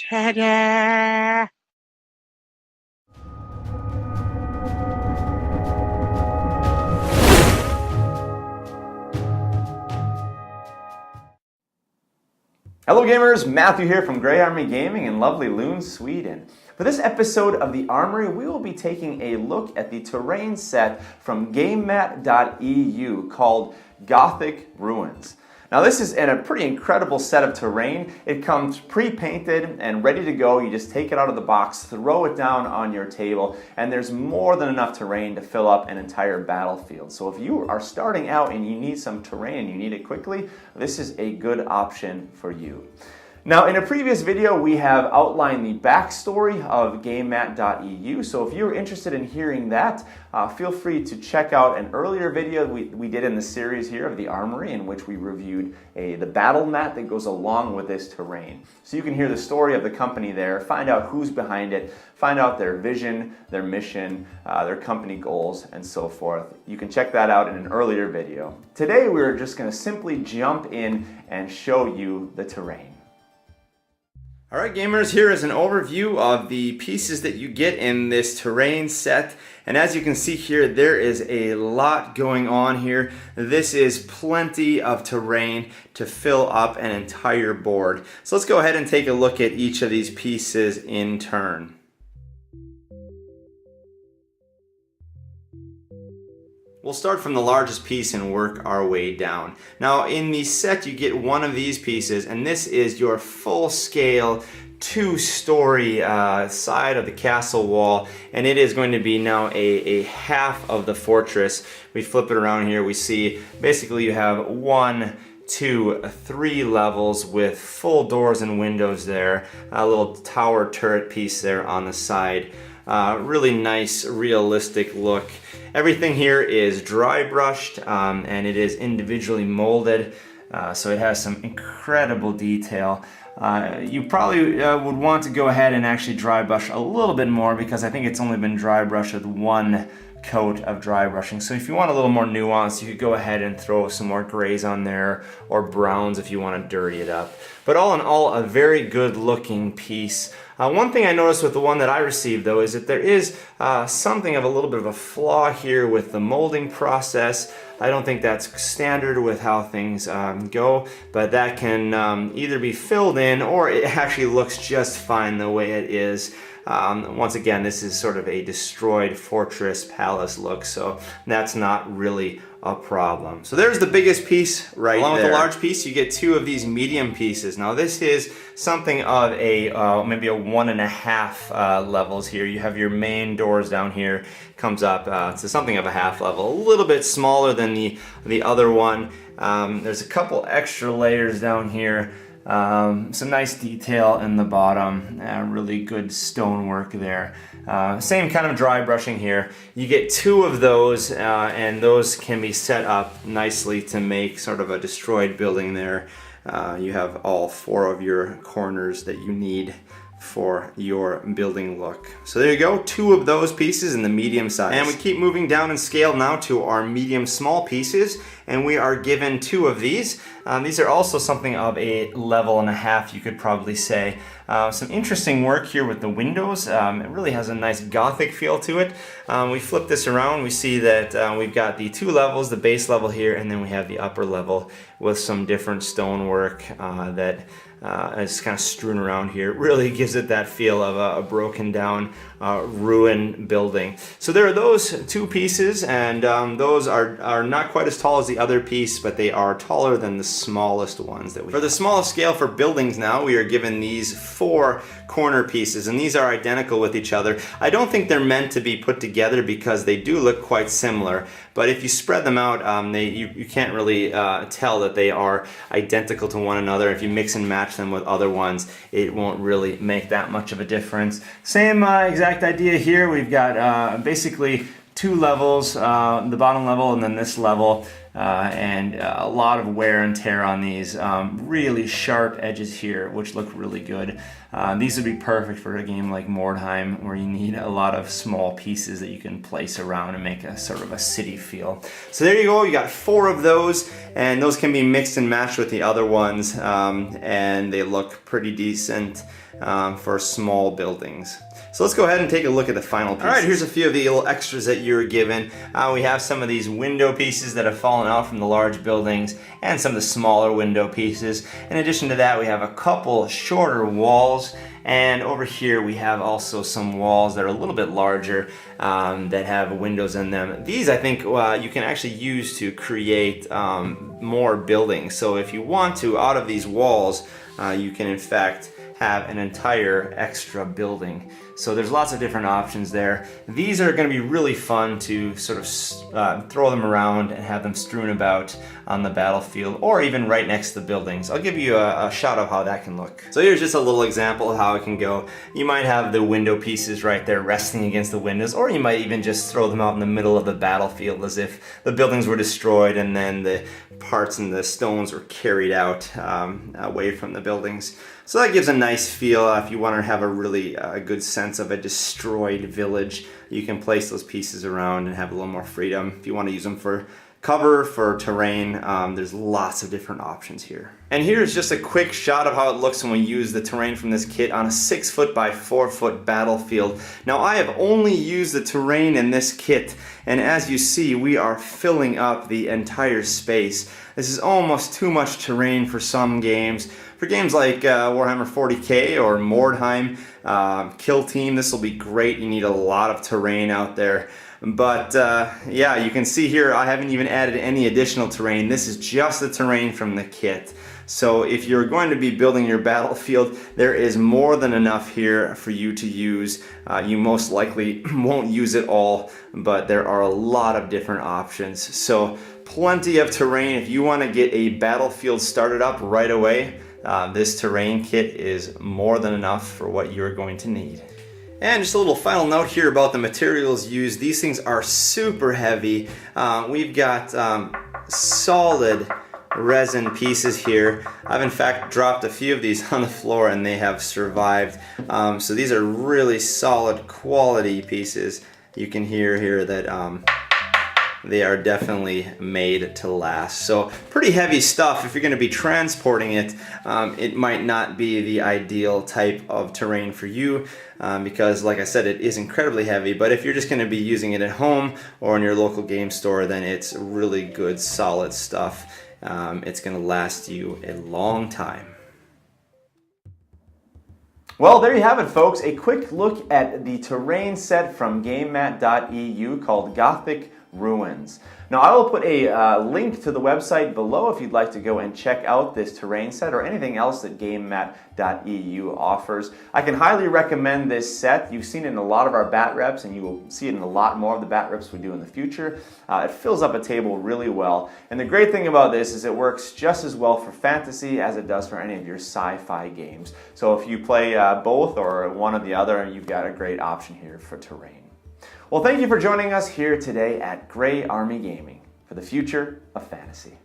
Ta-da! Hello gamers, Matthew here from Grey Army Gaming in lovely Lund, Sweden. For this episode of the Armory, we will be taking a look at the terrain set from Gamemat.eu called Gothic Ruins. Now this is a pretty incredible set of terrain. It comes pre-painted and ready to go. You just take it out of the box, throw it down on your table, and there's more than enough terrain to fill up an entire battlefield. So if you are starting out and you need some terrain and you need it quickly, this is a good option for you. Now, in a previous video, we have outlined the backstory of Gamemat.eu, so if you're interested in hearing that, feel free to check out an earlier video we did in the series here of the Armory, in which we reviewed the battle mat that goes along with this terrain. So you can hear the story of the company there, find out who's behind it, find out their vision, their mission, their company goals, and so forth. You can check that out in an earlier video. Today, we're just going to simply jump in and show you the terrain. Alright gamers, here is an overview of the pieces that you get in this terrain set. And as you can see here, there is a lot going on here. This is plenty of terrain to fill up an entire board. So let's go ahead and take a look at each of these pieces in turn. We'll start from the largest piece and work our way down. Now in the set you get one of these pieces, and this is your full-scale two-story side of the castle wall, and it is going to be now a half of the fortress. We flip it around here, we see basically you have 1, 2, 3 levels with full doors and windows there, a little tower turret piece there on the side. Really nice, realistic look. Everything here is dry brushed and it is individually molded, so it has some incredible detail. You probably would want to go ahead and actually dry brush a little bit more, because I think it's only been dry brushed with one coat of dry brushing. So if you want a little more nuance, you could go ahead and throw some more grays on there, or browns if you want to dirty it up. But all in all, a very good looking piece. One thing I noticed with the one that I received though is that there is something of a little bit of a flaw here with the molding process. I don't think that's standard with how things go, but that can either be filled in, or it actually looks just fine the way it is. Once again, this is sort of a destroyed fortress palace look, so that's not really a problem. So there's the biggest piece right there. Along with the large piece, you get 2 of these medium pieces. Now this is something of a maybe a 1.5 levels here. You have your main doors down here, comes up to something of a half level, a little bit smaller than the other one. There's a couple extra layers down here. Some nice detail in the bottom, really good stonework there. Same kind of dry brushing here. You get 2 of those, and those can be set up nicely to make sort of a destroyed building there. You have all 4 of your corners that you need for your building look. So there you go, 2 of those pieces in the medium size. And we keep moving down in scale now to our medium small pieces, and we are given 2 of these. These are also something of a level and a half, you could probably say. Some interesting work here with the windows. It really has a nice Gothic feel to it. We flip this around, we see that we've got the 2 levels, the base level here, and then we have the upper level with some different stonework that is kind of strewn around here. It really gives it that feel of a broken down ruin building. So there are those 2 pieces, and those are not quite as tall as the other piece, but they are taller than the smallest ones that we have. For the smallest scale for buildings now, we are given these 4 corner pieces, and these are identical with each other. I don't think they're meant to be put together because they do look quite similar, but if you spread them out, you can't really tell that they are identical to one another. If you mix and match them with other ones, it won't really make that much of a difference. Same exact idea here. We've got basically 2 levels, the bottom level and then this level. and a lot of wear and tear on these. Really sharp edges here, which look really good. These would be perfect for a game like Mordheim, where you need a lot of small pieces that you can place around and make a sort of a city feel. So there you go, you got 4 of those, and those can be mixed and matched with the other ones, and they look pretty decent for small buildings. So let's go ahead and take a look at the final pieces. All right, here's a few of the little extras that you were given. We have some of these window pieces that have fallen out from the large buildings and some of the smaller window pieces. In addition to that, we have a couple shorter walls, and over here we have also some walls that are a little bit larger that have windows in them. These I think you can actually use to create more buildings. So if you want to, out of these walls, you can in fact have an entire extra building. So there's lots of different options there. These are going to be really fun to sort of throw them around and have them strewn about on the battlefield, or even right next to the buildings. I'll give you a shot of how that can look. So here's just a little example of how it can go. You might have the window pieces right there resting against the windows, or you might even just throw them out in the middle of the battlefield as if the buildings were destroyed and then the parts and the stones were carried out away from the buildings. So that gives a nice feel. If you want to have a really good sense of a destroyed village, you can place those pieces around and have a little more freedom. If you want to use them for cover, for terrain, there's lots of different options here. And here's just a quick shot of how it looks when we use the terrain from this kit on a 6-foot by 4-foot battlefield. Now I have only used the terrain in this kit, and as you see, we are filling up the entire space. This is almost too much terrain for some games. For games like Warhammer 40k or Mordheim, Kill Team, this will be great. You need a lot of terrain out there. But yeah, you can see here I haven't even added any additional terrain. This is just the terrain from the kit. So if you're going to be building your battlefield, there is more than enough here for you to use. You most likely won't use it all, but there are a lot of different options. So plenty of terrain. If you want to get a battlefield started up right away, this terrain kit is more than enough for what you're going to need. And just a little final note here about the materials used. These things are super heavy. We've got solid resin pieces here. I've in fact dropped a few of these on the floor and they have survived. So these are really solid quality pieces. You can hear here that they are definitely made to last. So pretty heavy stuff. If you're going to be transporting it, it might not be the ideal type of terrain for you because, like I said, it is incredibly heavy. But if you're just going to be using it at home or in your local game store, then it's really good, solid stuff. It's going to last you a long time. Well, there you have it, folks. A quick look at the terrain set from Gamemat.eu called Gothic Ruins. Now I will put a link to the website below if you'd like to go and check out this terrain set or anything else that Gamemat.eu offers. I can highly recommend this set. You've seen it in a lot of our bat reps and you will see it in a lot more of the bat reps we do in the future. It fills up a table really well, and the great thing about this is it works just as well for fantasy as it does for any of your sci-fi games. So if you play both or one or the other, you've got a great option here for terrain. Well, thank you for joining us here today at Grey Army Gaming for the future of fantasy.